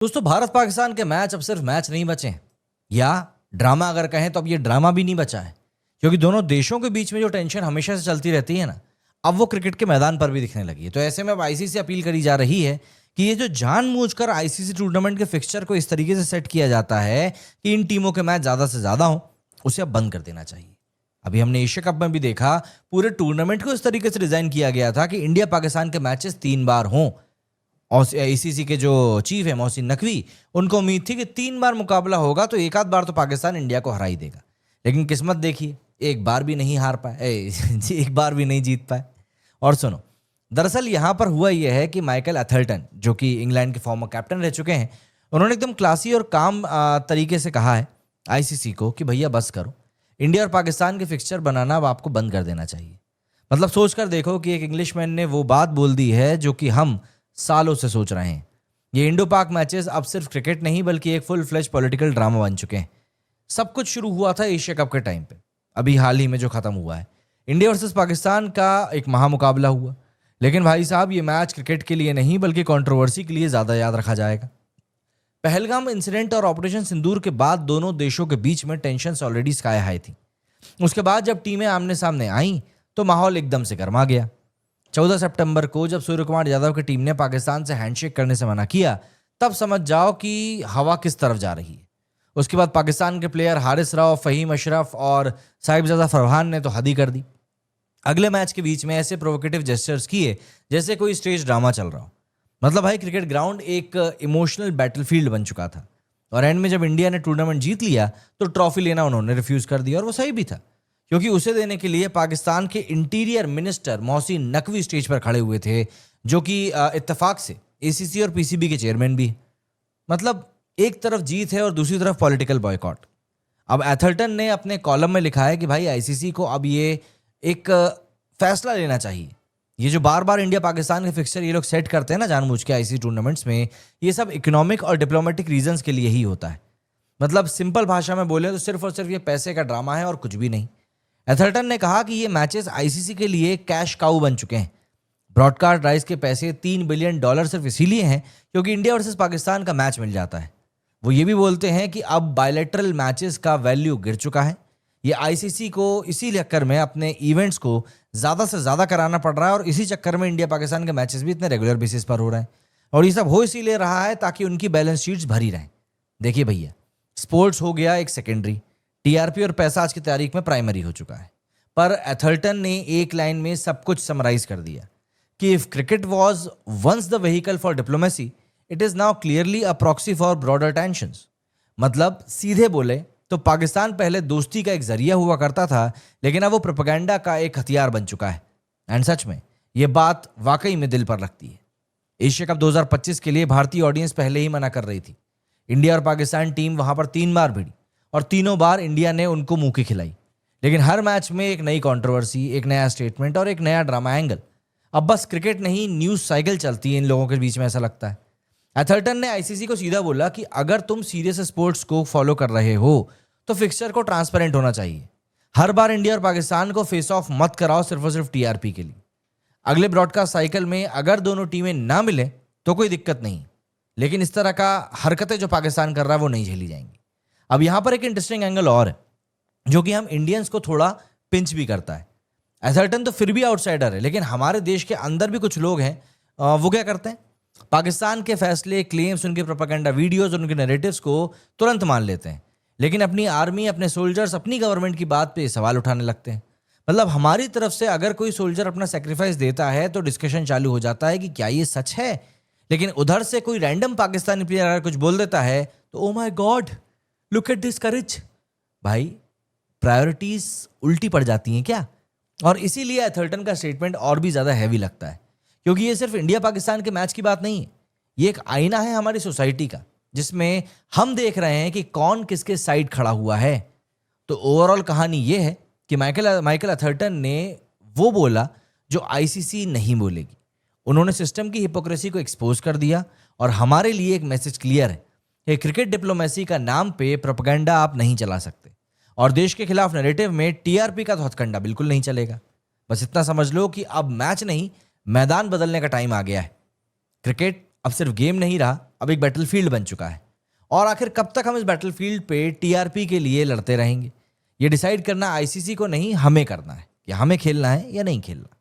दोस्तों, भारत पाकिस्तान के मैच अब सिर्फ मैच नहीं बचे हैं, या ड्रामा अगर कहें तो अब ये ड्रामा भी नहीं बचा है। क्योंकि दोनों देशों के बीच में जो टेंशन हमेशा से चलती रहती है ना, अब वो क्रिकेट के मैदान पर भी दिखने लगी है। तो ऐसे में अब आईसीसी से अपील करी जा रही है कि ये जो जानबूझकर आईसीसी टूर्नामेंट के फिक्सचर को इस तरीके से सेट किया जाता है कि इन टीमों के मैच ज्यादा से ज्यादा हो, उसे अब बंद कर देना चाहिए। अभी हमने एशिया कप में भी देखा, पूरे टूर्नामेंट को इस तरीके से डिजाइन किया गया था कि इंडिया पाकिस्तान के मैचेस 3 बार हों। और आईसीसी के जो चीफ है मोहसिन नकवी, उनको उम्मीद थी कि 3 बार मुकाबला होगा तो एक आध बार तो पाकिस्तान इंडिया को हरा ही देगा। लेकिन किस्मत देखिए, एक बार भी नहीं हार पाए, एक बार भी नहीं जीत पाए। और सुनो, दरअसल यहाँ पर हुआ यह है कि माइकल एथरटन, जो कि इंग्लैंड के फॉर्मर कैप्टन रह चुके हैं, उन्होंने एकदम क्लासी और काम तरीके से कहा है आईसीसी को कि भैया बस करो, इंडिया और पाकिस्तान के फिक्सचर बनाना अब आपको बंद कर देना चाहिए। मतलब सोचकर देखो कि एक इंग्लिशमैन ने वो बात बोल दी है जो कि हम सालों से सोच रहे हैं। ये इंडो पाक मैचेस अब सिर्फ क्रिकेट नहीं बल्कि एक फुल फ्लेज पॉलिटिकल ड्रामा बन चुके हैं। सब कुछ शुरू हुआ था एशिया कप के टाइम पे, अभी हाल ही में जो खत्म हुआ है। इंडिया वर्सेस पाकिस्तान का एक महामुकाबला हुआ, लेकिन भाई साहब ये मैच क्रिकेट के लिए नहीं बल्कि कंट्रोवर्सी के लिए ज्यादा याद रखा जाएगा। पहलगाम इंसिडेंट और ऑपरेशन सिंदूर के बाद दोनों देशों के बीच में टेंशन ऑलरेडी स्काई हाई थी। उसके बाद जब टीमें आमने सामने आईं तो माहौल एकदम से गर्मा गया। 14 सितंबर को जब सूर्य कुमार यादव की टीम ने पाकिस्तान से हैंडशेक करने से मना किया, तब समझ जाओ कि हवा किस तरफ जा रही है। उसके बाद पाकिस्तान के प्लेयर हारिस राव, फहीम अशरफ और साहिबजादा फरहान ने तो हद ही कर दी। अगले मैच के बीच में ऐसे प्रोवोकेटिव जेस्चर्स किए जैसे कोई स्टेज ड्रामा चल रहा हो। मतलब भाई, क्रिकेट ग्राउंड एक इमोशनल बैटलफील्ड बन चुका था। और एंड में जब इंडिया ने टूर्नामेंट जीत लिया तो ट्रॉफी लेना उन्होंने रिफ्यूज कर दिया, और वो सही भी था, क्योंकि उसे देने के लिए पाकिस्तान के interior minister Mohsin Naqvi stage पर खड़े हुए थे, जो कि इत्तेफाक से एसीसी और पीसीबी के चेयरमैन भी। मतलब एक तरफ जीत है और दूसरी तरफ पॉलिटिकल बॉयकॉट। अब एथरटन ने अपने कॉलम में लिखा है कि भाई आईसीसी को अब ये एक फैसला लेना चाहिए। ये जो बार बार इंडिया पाकिस्तान के फिक्सचर ये लोग सेट करते हैं ना जानबूझ के आईसीसी टूर्नामेंट्स में, ये सब इकोनॉमिक और डिप्लोमेटिक रीजंस के लिए ही होता है। मतलब सिंपल भाषा में बोले तो सिर्फ और सिर्फ ये पैसे का ड्रामा है और कुछ भी नहीं। एथरटन ने कहा कि ये मैचेस आईसीसी के लिए कैश काऊ बन चुके हैं। ब्रॉडकास्ट राइट्स के पैसे $3 बिलियन सिर्फ इसीलिए हैं क्योंकि इंडिया वर्सेस पाकिस्तान का मैच मिल जाता है। वो ये भी बोलते हैं कि अब बायलैटरल मैचेस का वैल्यू गिर चुका है। ये आईसीसी को इसी चक्कर में अपने इवेंट्स को ज़्यादा से ज़्यादा कराना पड़ रहा है, और इसी चक्कर में इंडिया पाकिस्तान के मैचेस भी इतने रेगुलर बेसिस पर हो रहे हैं। और ये सब हो इसीलिए रहा है ताकि उनकी बैलेंस शीट्स भरी रहें। देखिए भैया, स्पोर्ट्स हो गया एक सेकेंडरी, टीआरपी और पैसा आज की तारीख में प्राइमरी हो चुका है। पर एथरटन ने एक लाइन में सब कुछ समराइज कर दिया कि if cricket was once the vehicle for diplomacy, it is now clearly a proxy for broader tensions. मतलब सीधे बोले तो पाकिस्तान पहले दोस्ती का एक जरिया हुआ करता था, लेकिन अब वो प्रोपेगेंडा का एक हथियार बन चुका है। एंड सच में ये बात वाकई में दिल पर लगती है। एशिया कप 2025 के लिए भारतीय ऑडियंस पहले ही मना कर रही थी। इंडिया और पाकिस्तान टीम वहां पर 3 बार भिड़ी और तीनों बार इंडिया ने उनको मुंह की खिलाई। लेकिन हर मैच में एक नई कंट्रोवर्सी, एक नया स्टेटमेंट और एक नया ड्रामा एंगल। अब बस क्रिकेट नहीं, न्यूज साइकिल चलती है इन लोगों के बीच में, ऐसा लगता है। एथरटन ने आईसीसी को सीधा बोला कि अगर तुम सीरियस स्पोर्ट्स को फॉलो कर रहे हो तो फिक्सचर को ट्रांसपेरेंट होना चाहिए। हर बार इंडिया और पाकिस्तान को फेस ऑफ मत कराओ सिर्फ और सिर्फ टीआरपी के लिए। अगले ब्रॉडकास्ट साइकिल में अगर दोनों टीमें ना मिले तो कोई दिक्कत नहीं, लेकिन इस तरह का हरकतें जो पाकिस्तान कर रहा है वो नहीं झेली जाएंगी। अब यहां पर एक इंटरेस्टिंग एंगल और है जो कि हम इंडियंस को थोड़ा पिंच भी करता है। एथरटन तो फिर भी आउटसाइडर है, लेकिन हमारे देश के अंदर भी कुछ लोग हैं, वो क्या करते हैं, पाकिस्तान के फैसले, क्लेम्स, उनके प्रोपेगेंडा वीडियोस और उनके नैरेटिव्स को तुरंत मान लेते हैं, लेकिन अपनी आर्मी, अपने सोल्जर्स, अपनी गवर्नमेंट की बात पे सवाल उठाने लगते हैं। मतलब हमारी तरफ से अगर कोई सोल्जर अपना सेक्रीफाइस देता है तो डिस्कशन चालू हो जाता है कि क्या ये सच है, लेकिन उधर से कोई रैंडम पाकिस्तानी प्लेयर अगर कुछ बोल देता है तो oh my god, look at this courage. भाई, प्रायोरिटीज उल्टी पड़ जाती हैं क्या? और इसीलिए एथरटन का स्टेटमेंट और भी ज्यादा हैवी लगता है, क्योंकि ये सिर्फ इंडिया पाकिस्तान के मैच की बात नहीं है। ये एक आईना है हमारी सोसाइटी का, जिसमें हम देख रहे हैं कि कौन किसके साइड खड़ा हुआ है। तो ओवरऑल कहानी ये है कि माइकल एथरटन ने वो बोला जो आईसीसी नहीं बोलेगी। उन्होंने सिस्टम की हिपोक्रेसी को एक्सपोज कर दिया, और हमारे लिए एक मैसेज क्लियर है कि क्रिकेट डिप्लोमेसी का नाम पे प्रोपेगेंडा आप नहीं चला सकते, और देश के खिलाफ नैरेटिव में टीआरपी का तो हथकंडा बिल्कुल नहीं चलेगा। बस इतना समझ लो कि अब मैच नहीं, मैदान बदलने का टाइम आ गया है। क्रिकेट अब सिर्फ गेम नहीं रहा, अब एक बैटलफील्ड बन चुका है। और आखिर कब तक हम इस बैटलफील्ड पे टीआरपी के लिए लड़ते रहेंगे, ये डिसाइड करना आईसीसी को नहीं, हमें करना है कि हमें खेलना है या नहीं खेलना।